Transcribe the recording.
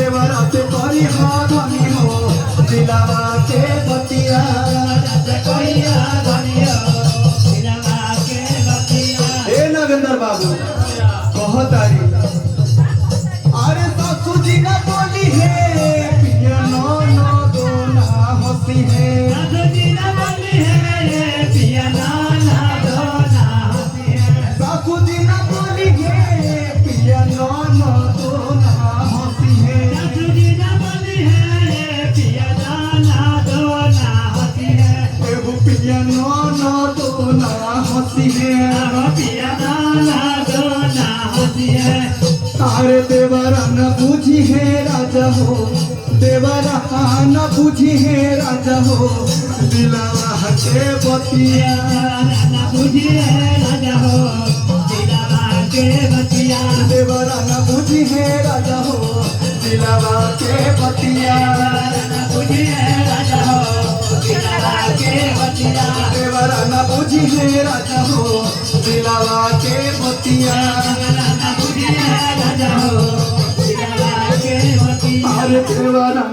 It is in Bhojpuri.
देवरा से करी हा धनी हो दिलावा के बतिया ए नागेंद्र बाबू बहुत तारी अरे सासू जी ना बोली है पिया नो नो दो ना हंसी है सासू जी ना बोली है पिया नो नो दो ना हंसी है सासू जी ना बोली है पिया नो नो दो ना हंसी है सासू जी ना बोली है पिया नो नो दो ना हंसी है एगो पिया नो नो दो ना हंसी है पिया नो नो दो ना हंसी है तारे देवरा न बूझी है राजा हो देवरा न बूझी है राजा हो दिलावा के बतिया न बूझी है राजा हो दिलावा के बतिया देवरा न बूझी है राजा हो दिलावा के बतिया न बूझी है राजा हो दिलावा के बतिया देवरा न बूझी है राजा हो दिलावा के बतिया अरे देवरा